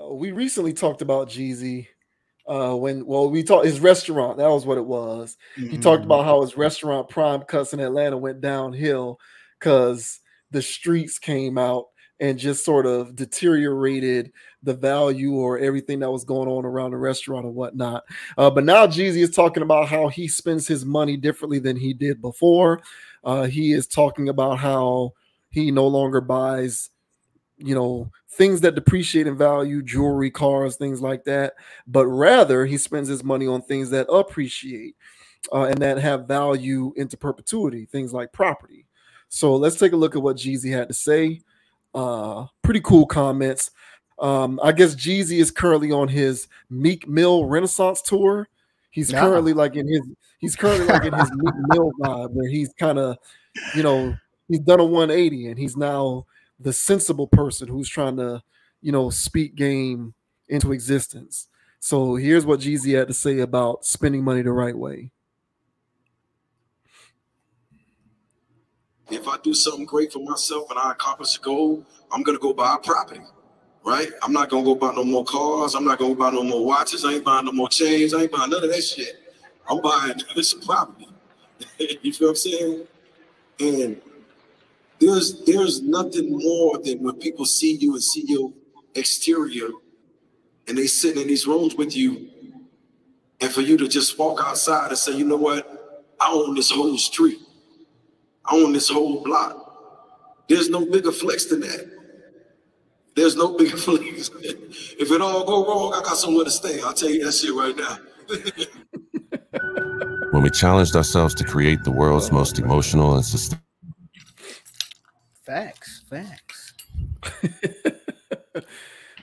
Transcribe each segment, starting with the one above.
We recently talked about Jeezy we talked his restaurant. That was what it was. He talked Mm-hmm. about how his restaurant Prime Cuts in Atlanta went downhill because the streets came out and just sort of deteriorated the value or everything that was going on around the restaurant and whatnot. But now Jeezy is talking about how he spends his money differently than he did before. He is talking about how he no longer buys things that depreciate in value, jewelry, cars, things like that, but rather he spends his money on things that appreciate and that have value into perpetuity, things like property. So let's take a look at what Jeezy had to say. Pretty cool comments. I guess Jeezy is currently on his Meek Mill Renaissance tour. He's No. currently like in his he's currently like in his Meek Mill vibe where he's kind of, you know, he's done a 180 and he's now the sensible person who's trying to, speak game into existence. So here's what Jeezy had to say about spending money the right way. If I do something great for myself and I accomplish a goal, I'm gonna go buy a property, right? I'm not gonna go buy no more cars. I'm not gonna buy no more watches. I ain't buying no more chains. I ain't buying none of that shit. I'm buying some property. You feel what I'm saying? And there's nothing more than when people see you and see your exterior and they sitting in these rooms with you, and for you to just walk outside and say, you know what? I own this whole street. I own this whole block. There's no bigger flex than that. There's no bigger flex. If it all go wrong, I got somewhere to stay. I'll tell you that shit right now. When we challenged ourselves to create the world's most emotional and sustainable. Facts.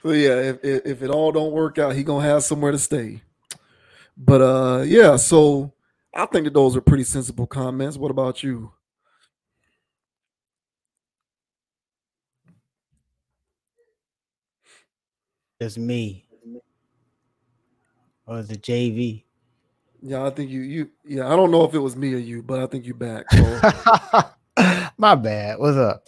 So yeah, if it all don't work out, he gonna have somewhere to stay. But yeah, so I think that those are pretty sensible comments. What about you? It's me. Or the JV. Yeah, I think yeah, I don't know if it was me or you, but I think you back. So. My bad. What's up?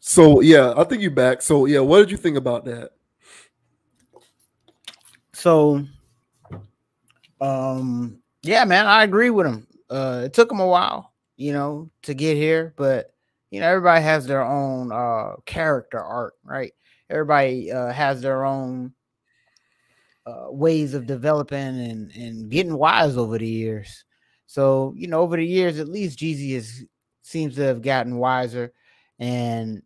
So yeah, I think you back. So yeah, what did you think about that? So yeah, man, I agree with him. It took him a while, to get here, but everybody has their own character arc, right? Everybody has their own ways of developing and getting wise over the years. So, over the years, at least Jeezy seems to have gotten wiser and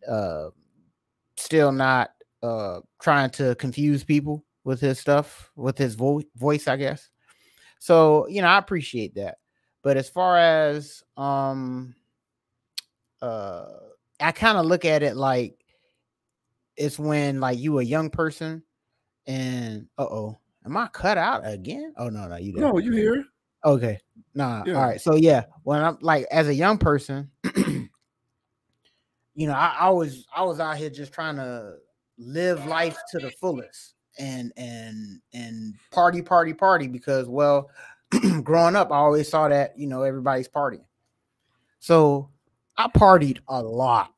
still not trying to confuse people with his stuff, with his voice, I guess. So, I appreciate that. But as far as I kind of look at it like it's when like you a young person and am I cut out again? Oh no, you there. No, you here. Okay. Nah. Yeah. All right. So yeah, when I'm like as a young person, I was out here just trying to live life to the fullest and party because growing up I always saw that everybody's partying. So I partied a lot.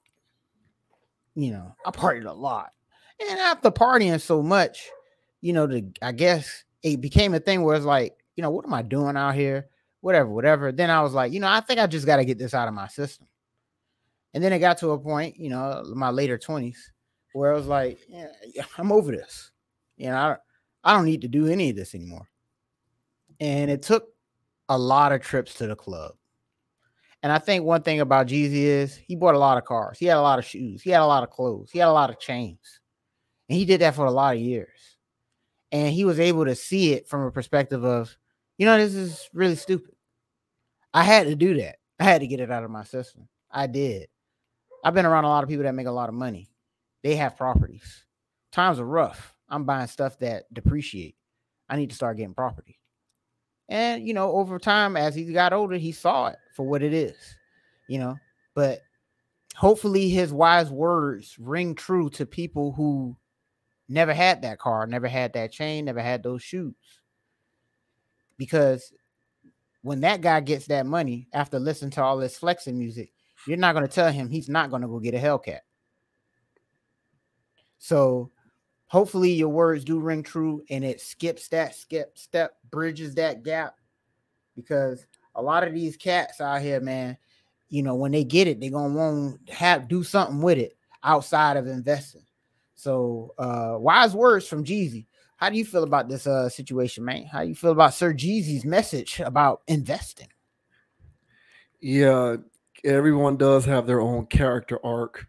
I partied a lot. And after partying so much, I guess it became a thing where it's like, what am I doing out here? Whatever. Then I was like, I think I just got to get this out of my system. And then it got to a point, my later 20s, where I was like, yeah, I'm over this. I don't need to do any of this anymore. And it took a lot of trips to the club. And I think one thing about Jeezy is he bought a lot of cars. He had a lot of shoes. He had a lot of clothes. He had a lot of chains. And he did that for a lot of years. And he was able to see it from a perspective of, this is really stupid. I had to do that. I had to get it out of my system. I did. I've been around a lot of people that make a lot of money. They have properties. Times are rough. I'm buying stuff that depreciate. I need to start getting property. And, over time, as he got older, he saw it for what it is, but hopefully his wise words ring true to people who never had that car, never had that chain, never had those shoes. Because when that guy gets that money after listening to all this flexing music, you're not going to tell him he's not going to go get a Hellcat. So hopefully your words do ring true and it skips that step, bridges that gap, because a lot of these cats out here, man, you know, when they get it, they're gonna want to do something with it outside of investing. So wise words from Jeezy. How do you feel about this situation, man? How do you feel about Sir Jeezy's message about investing? Yeah, everyone does have their own character arc.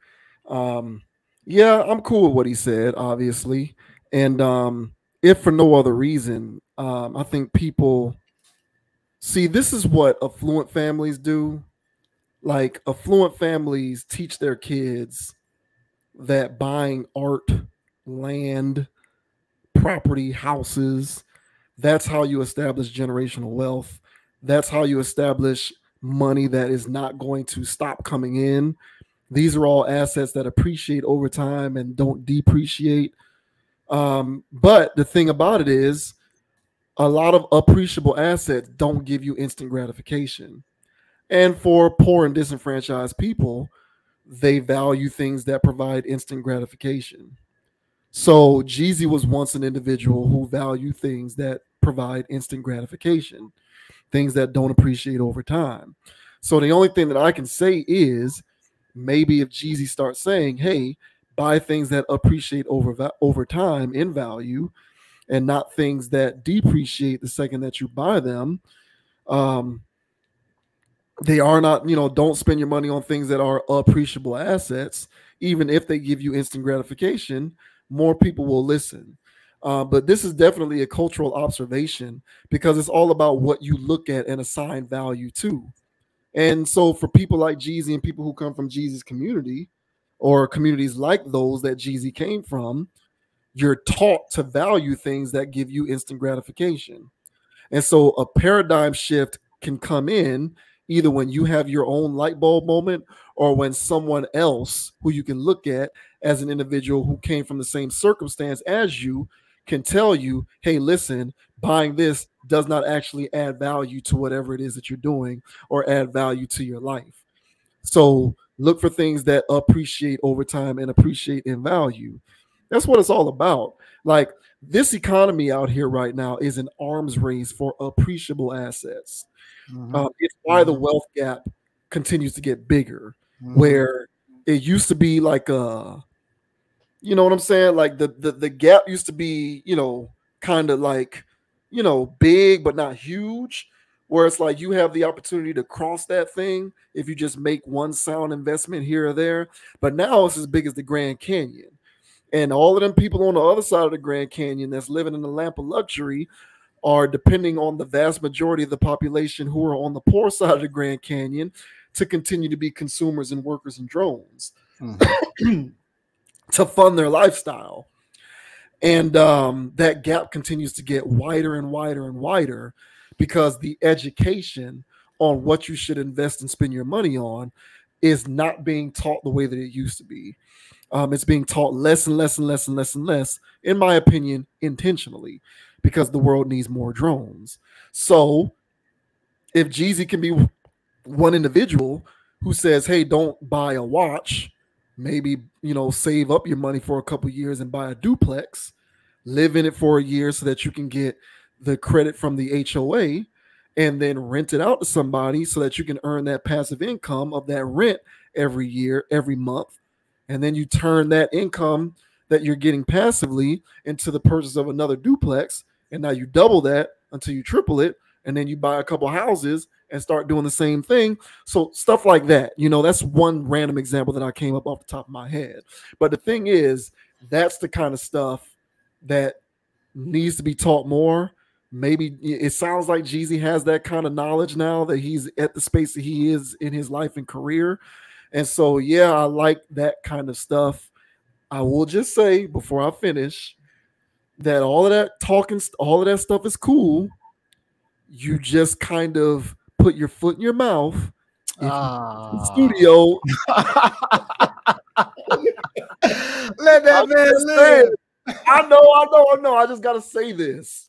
Yeah, I'm cool with what he said, obviously. And if for no other reason, I think people see this is what affluent families do. Like affluent families teach their kids that buying art, land, property, houses, that's how you establish generational wealth. That's how you establish money that is not going to stop coming in. These are all assets that appreciate over time and don't depreciate. But the thing about it is, a lot of appreciable assets don't give you instant gratification. And for poor and disenfranchised people, they value things that provide instant gratification. So Jeezy was once an individual who valued things that provide instant gratification, things that don't appreciate over time. So the only thing that I can say is maybe if Jeezy starts saying, "Hey, buy things that appreciate over time in value, and not things that depreciate the second that you buy them," um, they are not, don't spend your money on things that are appreciable assets, even if they give you instant gratification. More people will listen. But this is definitely a cultural observation because it's all about what you look at and assign value to. And so for people like Jeezy and people who come from Jeezy's community or communities like those that Jeezy came from, you're taught to value things that give you instant gratification. And so a paradigm shift can come in either when you have your own light bulb moment or when someone else who you can look at as an individual who came from the same circumstance as you can tell you, hey, listen, buying this does not actually add value to whatever it is that you're doing or add value to your life. So look for things that appreciate over time and appreciate in value. That's what it's all about. Like this economy out here right now is an arms race for appreciable assets. It's why the wealth gap continues to get bigger, where it used to be like you know what I'm saying? Like the gap used to be, kind of like, big but not huge. Where it's like you have the opportunity to cross that thing if you just make one sound investment here or there. But now it's as big as the Grand Canyon. And all of them people on the other side of the Grand Canyon that's living in the lamp of luxury are depending on the vast majority of the population who are on the poor side of the Grand Canyon to continue to be consumers and workers and drones to fund their lifestyle. And that gap continues to get wider and wider and wider because the education on what you should invest and spend your money on is not being taught the way that it used to be. It's being taught less and less and less and less and less, in my opinion, intentionally, because the world needs more drones. So if Jeezy can be one individual who says, hey, don't buy a watch, maybe, save up your money for a couple years and buy a duplex, live in it for a year so that you can get the credit from the HOA and then rent it out to somebody so that you can earn that passive income of that rent every year, every month. And then you turn that income that you're getting passively into the purchase of another duplex. And now you double that until you triple it. And then you buy a couple houses and start doing the same thing. So stuff like that, that's one random example that I came up off the top of my head. But the thing is, that's the kind of stuff that needs to be taught more. Maybe it sounds like Jeezy has that kind of knowledge now that he's at the space that he is in his life and career. And so, yeah, I like that kind of stuff. I will just say before I finish that all of that talking, all of that stuff is cool. You just kind of put your foot in your mouth. If you the studio, let that man live. I know. I just got to say this.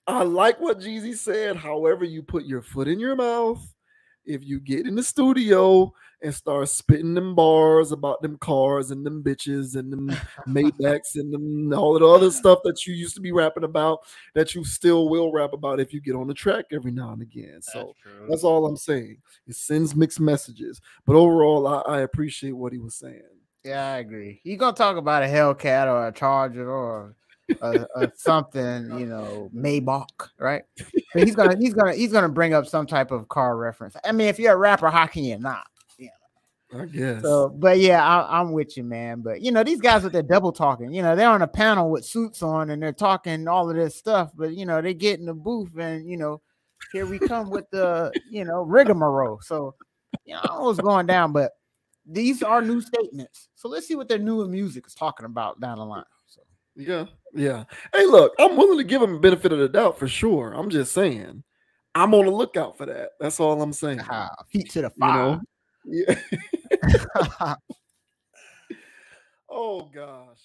I like what Jeezy said. However, you put your foot in your mouth. If you get in the studio and start spitting them bars about them cars and them bitches and them Maybachs and them all of the other stuff that you used to be rapping about that you still will rap about if you get on the track every now and again. So that's all I'm saying. It sends mixed messages, but overall, I appreciate what he was saying. Yeah, I agree. You gonna talk about a Hellcat or a Charger or something, you know, Maybach, right? But he's gonna bring up some type of car reference. I mean, if you're a rapper, how can you not? I guess. So, but yeah, I'm with you, man. But you know, these guys with their double talking, you know, they're on a panel with suits on and they're talking all of this stuff, but you know, they get in the booth and you know, here we come with the rigmarole. So, you know, I don't know what's going down, but these are new statements. So let's see what their new music is talking about down the line. So yeah. Hey, look, I'm willing to give him a benefit of the doubt for sure. I'm just saying, I'm on the lookout for that. That's all I'm saying. Feet to the fire. Yeah. Oh gosh.